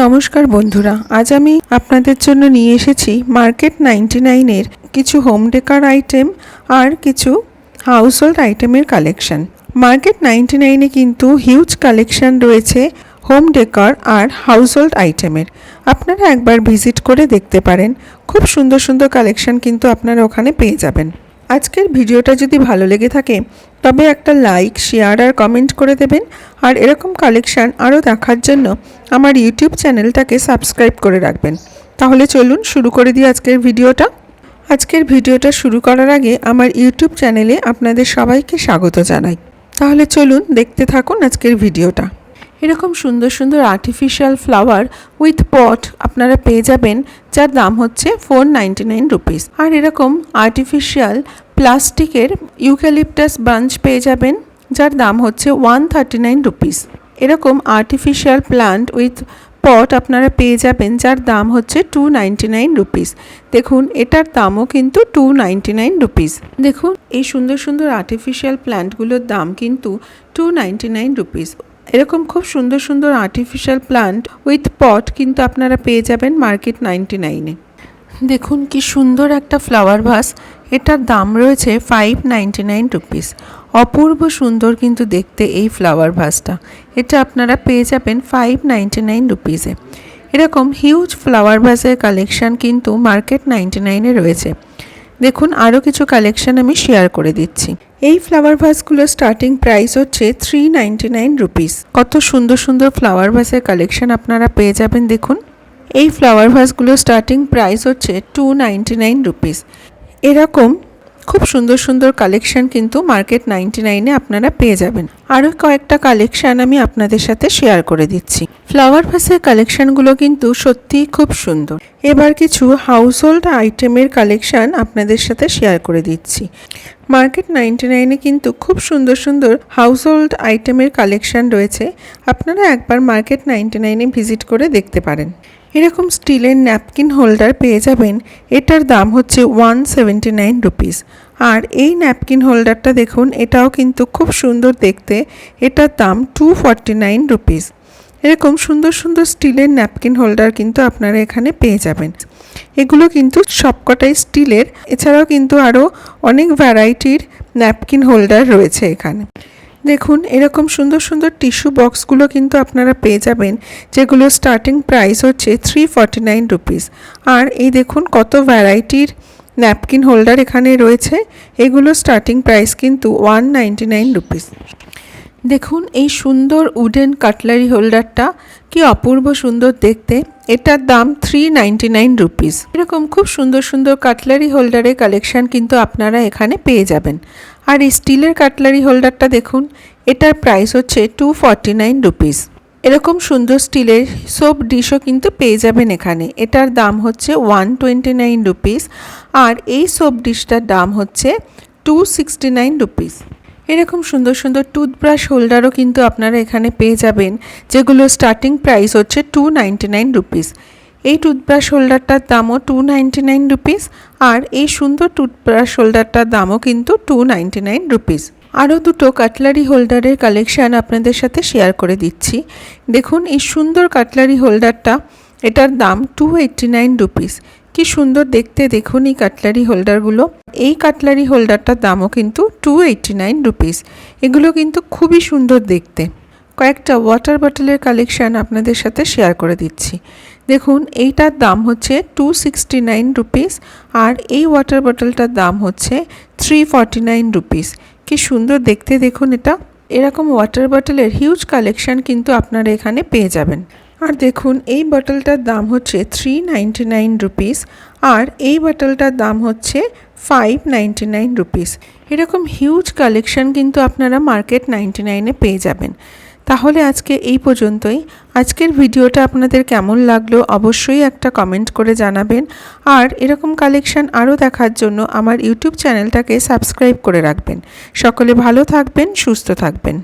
নমস্কার বন্ধুরা, আজ আমি আপনাদের জন্য নিয়ে এসেছি মার্কেট 99 এর কিছু হোম ডেকার আইটেম আর কিছু হাউস হোল্ড আইটেমের কালেকশন। মার্কেট 99 এ কিন্তু হিউজ কালেকশন রয়েছে হোম ডেকার আর হাউস হোল্ড আইটেমের। আপনারা একবার ভিজিট করে দেখতে পারেন, খুব সুন্দর সুন্দর কালেকশন কিন্তু আপনারা ওখানে পেয়ে যাবেন। আজকের ভিডিওটা যদি ভালো লেগে থাকে তবে একটা লাইক, শেয়ার আর কমেন্ট করে দেবেন। আর এরকম কালেকশন আরও দেখার জন্য আমার ইউটিউব চ্যানেলটাকে সাবস্ক্রাইব করে রাখবেন। তাহলে চলুন শুরু করে দিই আজকের ভিডিওটা। আজকের ভিডিওটা শুরু করার আগে আমার ইউটিউব চ্যানেলে আপনাদের সবাইকে স্বাগত জানাই। তাহলে চলুন দেখতে থাকুন আজকের ভিডিওটা। এরকম সুন্দর সুন্দর আর্টিফিশিয়াল ফ্লাওয়ার উইথ পট আপনারা পেয়ে যাবেন, যার দাম হচ্ছে 499 রুপিস। আর এরকম আর্টিফিশিয়াল প্লাস্টিকের ইউক্যালিপটাস বাঞ্চ পেয়ে যাবেন, যার দাম হচ্ছে 139 রুপিস। এরকম আর্টিফিশিয়াল প্লান্ট উইথ পট আপনারা পেয়ে যাবেন, যার দাম হচ্ছে 299 রুপিস। দেখুন এটার দামও কিন্তু 299 রুপিস। দেখুন এই সুন্দর সুন্দর আর্টিফিশিয়াল প্ল্যান্টগুলোর দাম কিন্তু 299 রুপিস। এরকম খুব সুন্দর সুন্দর আর্টিফিশিয়াল প্লান্ট উইথ পট কিন্তু আপনারা পেয়ে যাবেন মার্কেট 99-এ। দেখুন কি সুন্দর একটা ফ্লাওয়ার ভাস, এটার দাম রয়েছে 599 রুপিস। অপূর্ব সুন্দর কিন্তু দেখতে এই ফ্লাওয়ার ভাসটা, এটা আপনারা পেয়ে যাবেন 599 রুপিসে। এরকম হিউজ ফ্লাওয়ার ভাসের কালেকশান কিন্তু মার্কেট 99-এ রয়েছে। দেখুন আরও কিছু কালেকশন আমি শেয়ার করে দিচ্ছি। এই ফ্লাওয়ার ভাসগুলোর স্টার্টিং প্রাইস হচ্ছে 399 রুপিস। কত সুন্দর সুন্দর ফ্লাওয়ার ভাসের কালেকশন আপনারা পেয়ে যাবেন। দেখুন এই ফ্লাওয়ার ভাসগুলোর স্টার্টিং প্রাইস হচ্ছে 299 রুপিস। এরকম খুব সুন্দর সুন্দর কালেকশন কিন্তু মার্কেট 99-এ আপনারা পেয়ে যাবেন। আরও কয়েকটা কালেকশন আমি আপনাদের সাথে শেয়ার করে দিচ্ছি। ফ্লাওয়ার ভাসের কালেকশনগুলো কিন্তু সত্যিই খুব সুন্দর। এবার কিছু হাউস হোল্ড আইটেমের কালেকশন আপনাদের সাথে শেয়ার করে দিচ্ছি। মার্কেট 99-এ কিন্তু খুব সুন্দর সুন্দর হাউস হোল্ড আইটেমের কালেকশন রয়েছে, আপনারা একবার মার্কেট 99-এ ভিজিট করে দেখতে পারেন। এরকম স্টিলের ন্যাপকিন হোল্ডার পেয়ে যাবেন, এটার দাম হচ্ছে 179 রুপিস। আর এই ন্যাপকিন হোল্ডারটা দেখুন, এটাও কিন্তু খুব সুন্দর দেখতে, এটার দাম 249 রুপিস। এরকম সুন্দর সুন্দর স্টিলের ন্যাপকিন হোল্ডার কিন্তু আপনারা এখানে পেয়ে যাবেন। এগুলো কিন্তু সবকটাই স্টিলের, এছাড়াও কিন্তু আরও অনেক ভ্যারাইটির ন্যাপকিন হোল্ডার রয়েছে এখানে। দেখুন এরকম সুন্দর সুন্দর টিস্যু বক্সগুলো কিন্তু আপনারা পেয়ে যাবেন, যেগুলো স্টার্টিং প্রাইস হচ্ছে 349 রুপিস। আর এই দেখুন কত ভ্যারাইটির ন্যাপকিন হোল্ডার এখানে রয়েছে, এগুলো স্টার্টিং প্রাইস কিন্তু 199 রুপিস। দেখুন এই সুন্দর উডেন কাটলারি হোল্ডারটা কি অপূর্ব সুন্দর দেখতে, এটার দাম 399 রুপিস। এরকম খুব সুন্দর সুন্দর কাটলারি হোল্ডারের কালেকশন কিন্তু আপনারা এখানে পেয়ে যাবেন। আর এই স্টিলের কাটলারি হোল্ডারটা দেখুন, এটার প্রাইস হচ্ছে 249 রুপিস। এরকম সুন্দর স্টিলের সোপ ডিশও কিন্তু পেয়ে যাবেন এখানে, এটার দাম হচ্ছে 129 রুপিস। আর এই সোপ ডিশটার দাম হচ্ছে 269 রুপিস। এরকম সুন্দর সুন্দর টুথব্রাশ হোল্ডারও কিন্তু আপনারা এখানে পেয়ে যাবেন, যেগুলো স্টার্টিং প্রাইস হচ্ছে 299 রুপিস। এই টুথব্রাশ হোল্ডারটার দামও 299 রুপিস। আর এই সুন্দর টুথব্রাশ হোল্ডারটার দামও কিন্তু 299 রুপিস। আরও দুটো কাটলারি হোল্ডারের কালেকশান আপনাদের সাথে শেয়ার করে দিচ্ছি। দেখুন এই সুন্দর কাটলারি হোল্ডারটা, এটার দাম 289 রুপিস। কি সুন্দর দেখতে দেখুন এই কাটলারি হোল্ডারগুলো। এই কাটলারি হোল্ডারটার দামও কিন্তু 289 রুপিস। এগুলো কিন্তু খুবই সুন্দর দেখতে। কয়েকটা ওয়াটার বটলের কালেকশান আপনাদের সাথে শেয়ার করে দিচ্ছি। দেখুন এইটার দাম হচ্ছে 269 রুপিস। আর এই ওয়াটার বটলটার দাম হচ্ছে 349 রুপিস। কি সুন্দর দেখতে দেখুন এটা। এরকম ওয়াটার বটলের হিউজ কালেকশান কিন্তু আপনারা এখানে পেয়ে যাবেন। আর দেখুন এই বটলটার দাম হচ্ছে 399 রুপিস। আর এই বটলটার দাম হচ্ছে 599 রুপিস। এরকম হিউজ কালেকশান কিন্তু আপনারা মার্কেট 99-এ পেয়ে যাবেন। তাহলে আজকে এই পর্যন্তই। আজকের ভিডিওটা আপনাদের কেমন লাগলো অবশ্যই একটা কমেন্ট করে জানাবেন। আর এরকম কালেকশান আরও দেখার জন্য আমার ইউটিউব চ্যানেলটাকে সাবস্ক্রাইব করে রাখবেন। সকলে ভালো থাকবেন, সুস্থ থাকবেন।